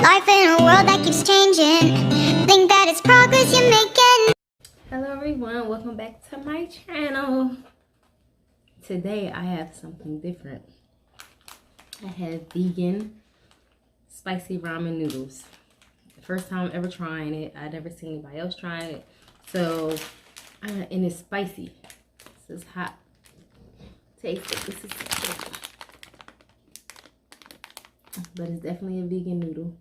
Life in a world that keeps changing. Think that it's progress you're making. Hello everyone, welcome back to my channel. Today I have something different. I have vegan spicy ramen noodles. First time ever trying it. I've never seen anybody else trying it. So, and it's spicy. This is hot. Taste it. This is so, but it's definitely a vegan noodle.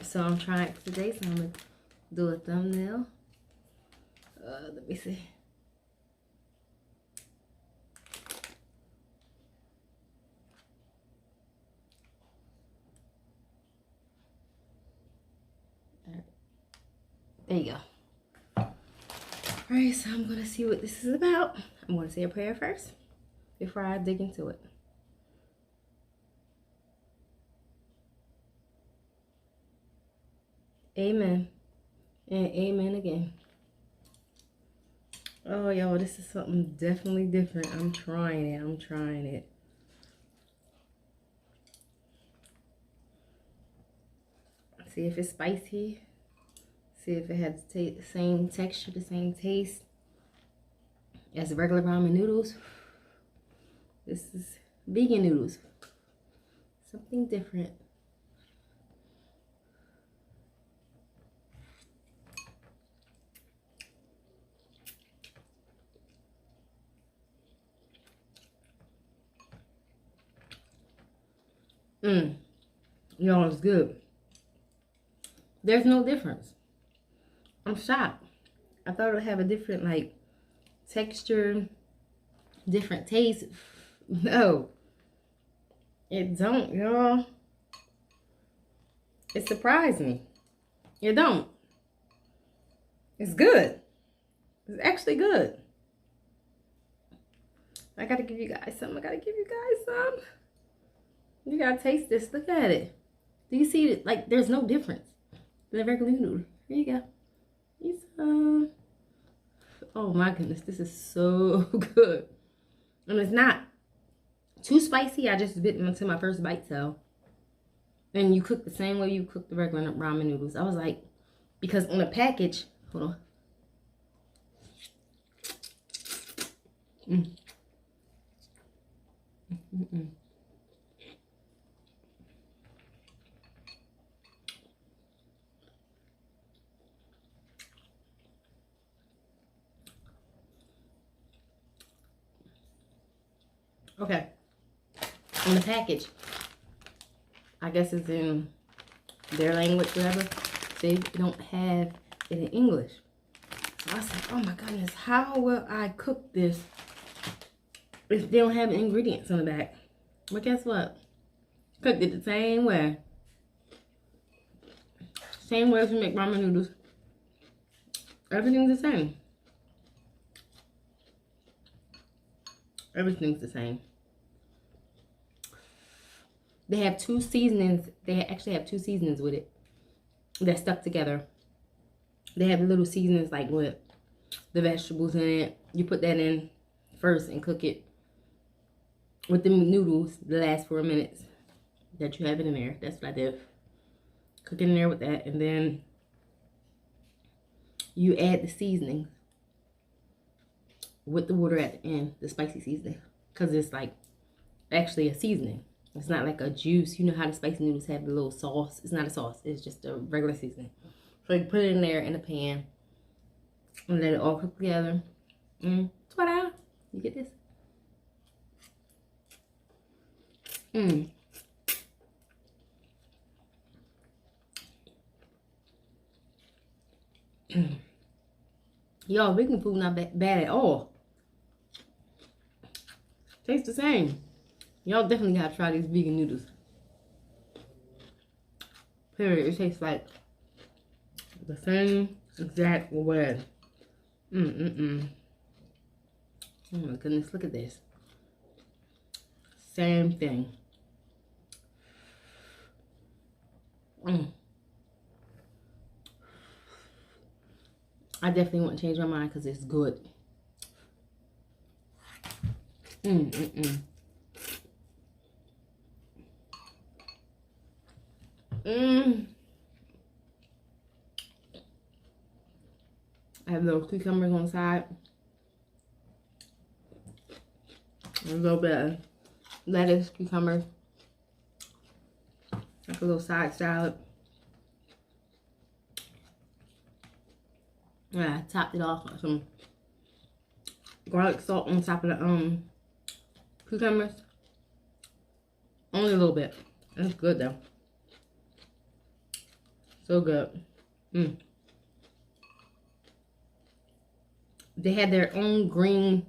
So I'm trying it today. So I'm gonna do a thumbnail. Let me see. There you go. Alright, so I'm gonna see what this is about. I'm gonna say a prayer first before I dig into it. Amen. And amen again. Oh, y'all, this is something definitely different. I'm trying it. I'm trying it. See if it's spicy. See if it has the same texture, the same taste as the regular ramen noodles. This is vegan noodles. Something different. Y'all, it's good. There's no difference. I'm shocked. I thought it would have a different, like, texture, different taste. No. It don't, y'all. It surprised me. It don't. It's good. It's actually good. I gotta give you guys some. You gotta taste this. Look at it. Do you see it? Like, there's no difference than a regular noodle. Here you go. Oh my goodness, this is so good. And it's not too spicy. I just bit into my first bite, so. And you cook the same way you cook the regular ramen noodles. I was like, because on the package, hold on. Okay, on the package, I guess it's in their language, whatever. They don't have it in English. So I said, oh my goodness, how will I cook this if they don't have ingredients on the back? But guess what? Cooked it the same way. Same way as we make ramen noodles. Everything's the same. Everything's the same. They have two seasonings. They actually have two seasonings with it. They're stuck together. They have little seasonings like with the vegetables in it. You put that in first and cook it with the noodles the last 4 minutes that you have it in there. That's what I did. Cook it in there with that, and then you add the seasoning with the water at the end, the spicy seasoning, because it's like actually a seasoning. It's not like a juice. You know how the spicy noodles have the little sauce. It's not a sauce. It's just a regular seasoning. So you put it in there in a pan and let it all cook together. Ta-da! You get this? Y'all, vegan food not bad at all. Tastes the same. Y'all definitely gotta try these vegan noodles. Period. It tastes like the same exact way. Oh my goodness, look at this. Same thing. I definitely want to change my mind because it's good. I have little cucumbers on the side. A little bit of lettuce, cucumber. Like a little side salad. Yeah, I topped it off with some garlic salt on top of the cucumbers. Only a little bit. It's good though. So good. They had their own green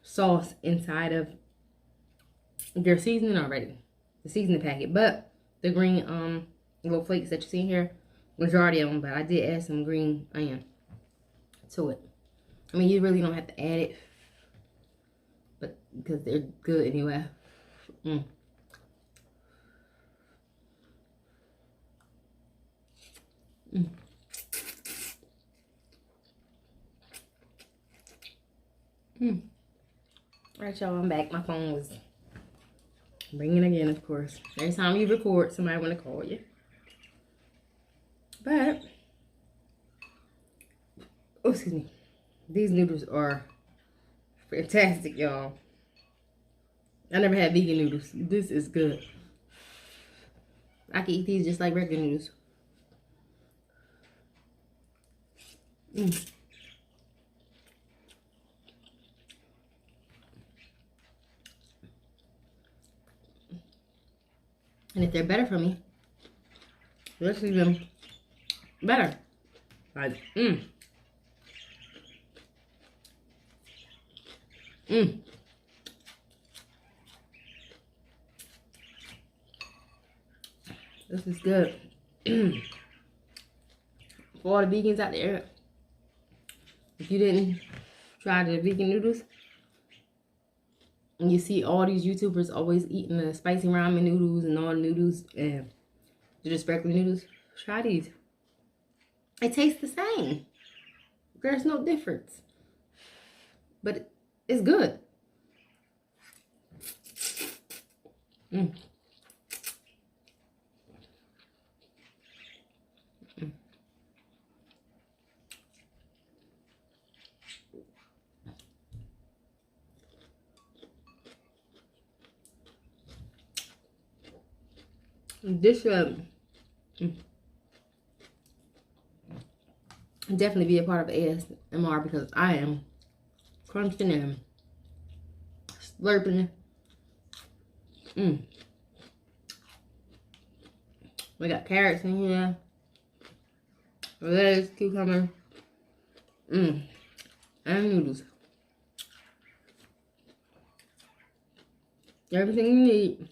sauce inside of their seasoning already. The seasoning packet. But the green little flakes that you see here, majority of them, but I did add some green onion to it. I mean, you really don't have to add it, but because they're good anyway. Alright, y'all, I'm back. My phone was ringing again, of course. Every time you record, somebody want to call you. But, oh, excuse me. These noodles are fantastic, y'all. I never had vegan noodles. This is good. I can eat these just like regular noodles. And if they're better for me, let's leave them better. Like, This is good. For all the vegans out there, if you didn't try the vegan noodles, and you see all these YouTubers always eating the spicy ramen noodles and all the noodles, and just regular noodles, try these. It tastes the same. There's no difference. But it's good. This should definitely be a part of ASMR because I am crunching and slurping. We got carrots in here, lettuce, cucumber, and noodles. Everything you need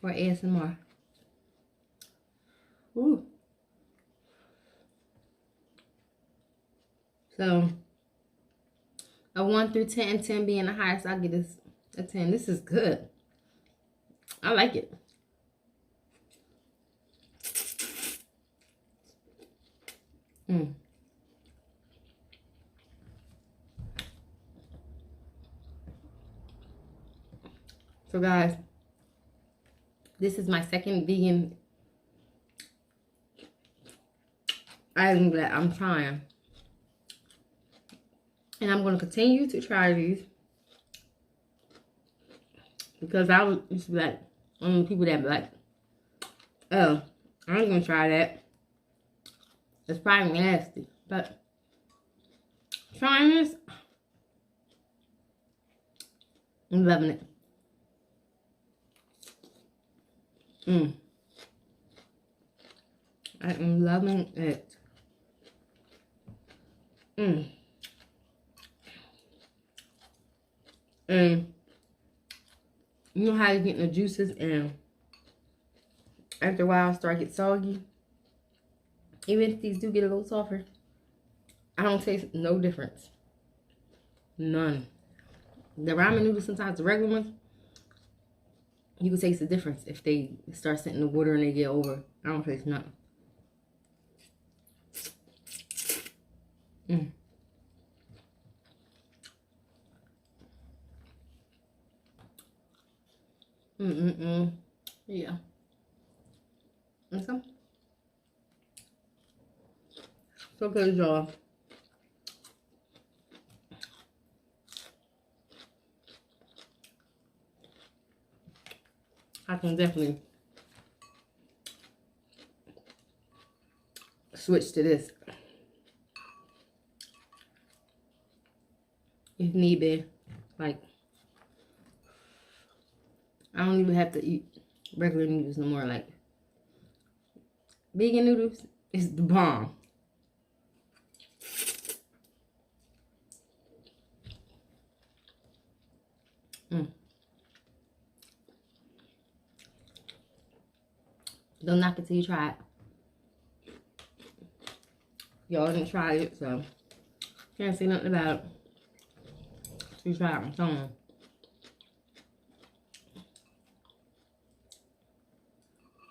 for ASMR. Ooh. So, a 1 through 10, 10 being the highest, I'll give this a 10. This is good. I like it. So guys, this is my second vegan item that I'm trying. And I'm going to continue to try these. Because I was used to be like one of the people that be like, oh, I ain't going to try that. It's probably nasty. But trying this, I'm loving it. I am loving it. And you know how you get the juices and after a while start to get soggy? Even if these do get a little softer, I don't taste no difference. None. The ramen noodles, sometimes the regular ones, you can taste the difference if they start sitting in the water and they get over. I don't taste nothing. Yeah. Okay. So good, y'all. I can definitely switch to this if need be. Like, I don't even have to eat regular noodles no more. Like, vegan noodles is the bomb. Don't knock it till you try it. Y'all didn't try it, so can't say nothing about it. You try it on someone.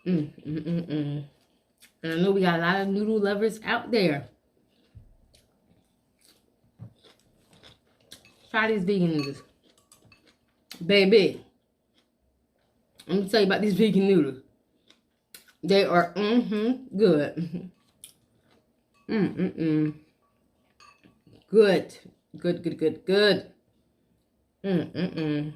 And I know we got a lot of noodle lovers out there. Try these vegan noodles. Baby, let me tell you about these vegan noodles. They are good. Good. Good. And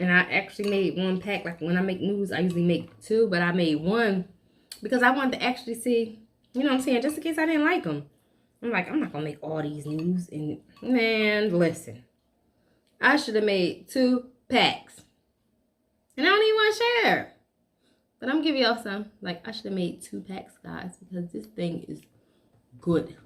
I actually made one pack. Like when I make noodles, I usually make two, but I made one because I wanted to actually see, you know what I'm saying, just in case I didn't like them. I'm like, I'm not gonna make all these noodles. And man, listen, I should have made 2 packs. And I don't even want to share. But I'm giving y'all some. Like, I should have made 2 packs, guys, because this thing is good.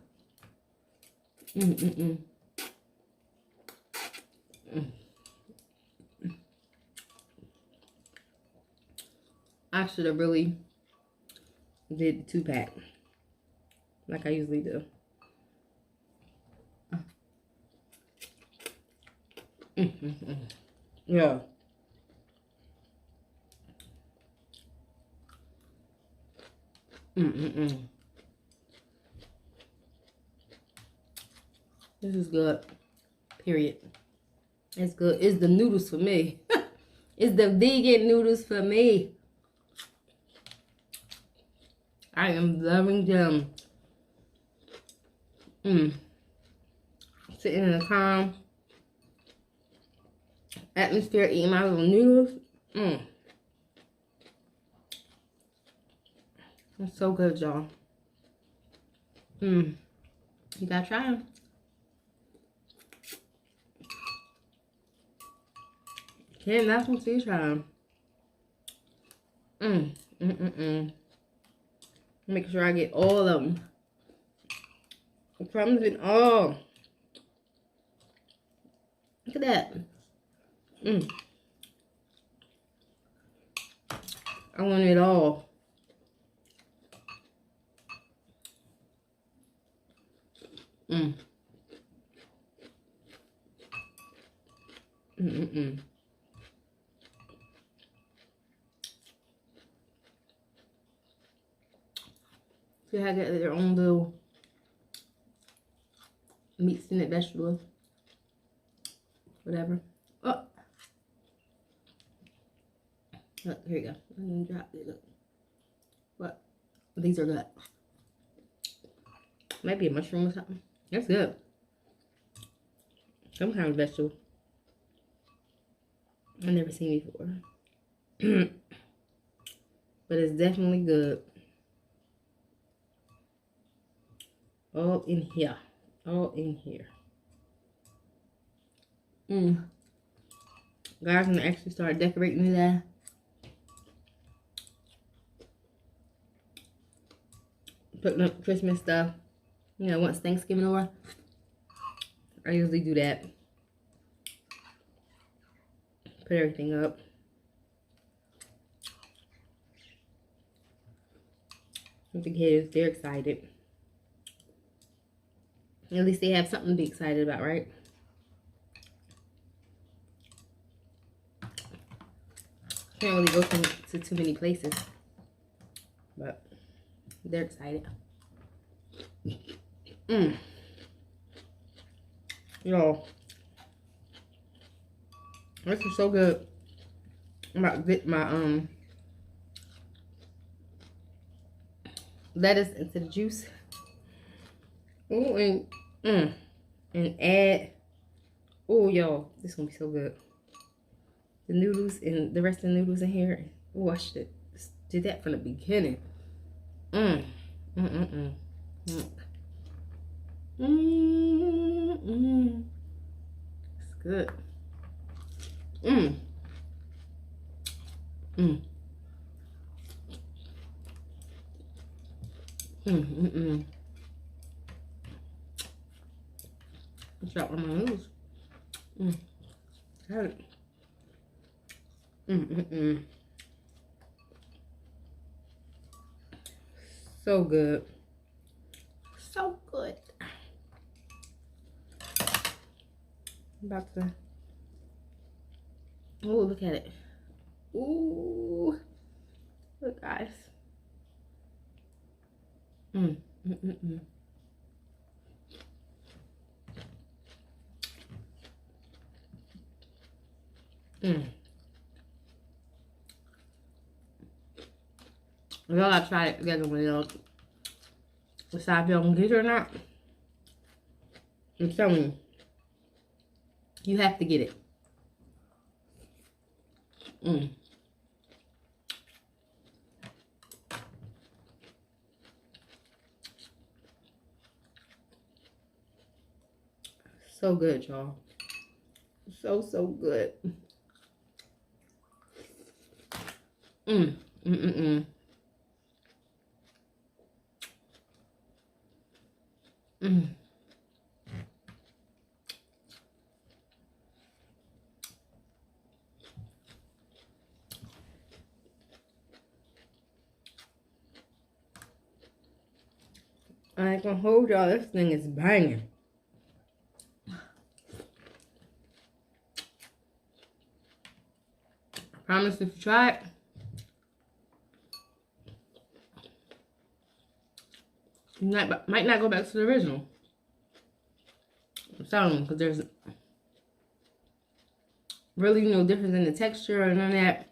I should have really did the 2-pack. Like I usually do. Yeah. This is good. Period. It's good. It's the noodles for me. It's the vegan noodles for me. I am loving them. Sitting in a calm atmosphere, eating my little noodles. It's so good, y'all. You gotta try them. Can't knock them till you try them. Make sure I get all of them. The crumbs and all. Look at that. I want it all. See how they got their own little meats in it, vegetables, whatever. Oh, look, here you go. I'm gonna drop it. Look, what? These are good. Might be a mushroom or something. That's good. Some kind of vegetable. I've never seen before. But it's definitely good. All in here. All in here. Guys, I'm gonna actually start decorating today. Putting up Christmas stuff. You know, once Thanksgiving over, I usually do that. Put everything up. With the kids, they're excited. At least they have something to be excited about, right? Can't really go to too many places, but they're excited. Yo, this is so good. I'm about to dip my lettuce into the juice. Ooh, and add. Oh, y'all, this is gonna be so good. The noodles and the rest of the noodles in here. Oh, I should have did that from the beginning. It's good. Drop on my noodles. Got it. So good. So good. I'm about to. Oh, look at it. Ooh. Look, guys. Y'all gotta try it together when y'all decide if y'all gonna get it or not. I'm telling you, you have to get it. So good, y'all. So good. I ain't gonna hold y'all. This thing is banging. I promise if you try it, you might not go back to the original. I'm telling you, because there's really no difference in the texture or none of that.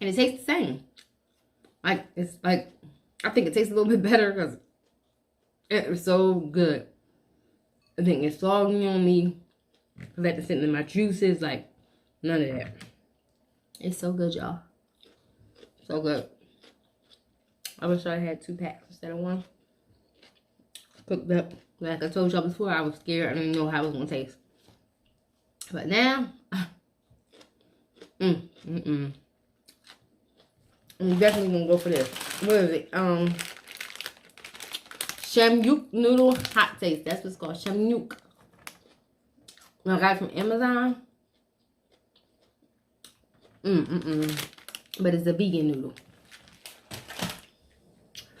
And it tastes the same. Like, it's like, I think it tastes a little bit better because it was so good. I think it's soggy on me. I let it sit in my juices. Like, none of that. It's so good, y'all. So good. I wish I had 2 packs instead of 1. Cooked up. Like I told y'all before, I was scared. I didn't know how it was going to taste. But now, I'm definitely going to go for this. What is it? Shamyuk noodle hot taste. That's what it's called. Shamyuk. I got it from Amazon. But it's a vegan noodle.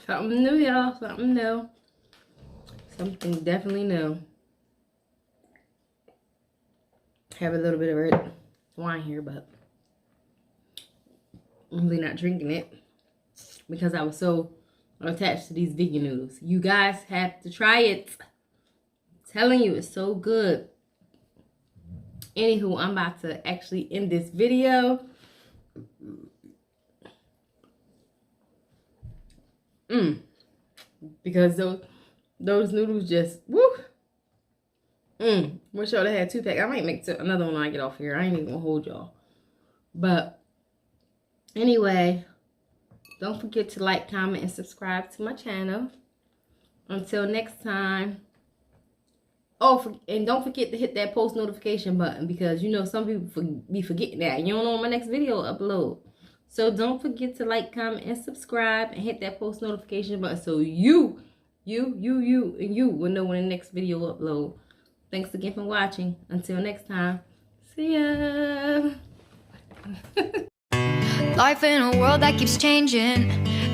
Something new, y'all. Something new. Something definitely new. Have a little bit of red wine here, but I'm really not drinking it because I was so attached to these vegan noodles. You guys have to try it. I'm telling you, it's so good. Anywho, I'm about to actually end this video. Because those noodles just woo. Wish y'all had 2 packs. I might make another one when I get off here. I ain't even gonna hold y'all. But anyway, don't forget to like, comment, and subscribe to my channel. Until next time. Oh, and don't forget to hit that post notification button because you know some people be forgetting that. You don't know when my next video upload. So don't forget to like, comment, and subscribe and hit that post notification button so you will know when the next video upload. Thanks again for watching. Until next time. See ya. Life in a world that keeps changing.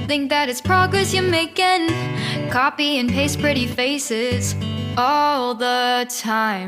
Think that it's progress you're making. Copy and paste pretty faces all the time.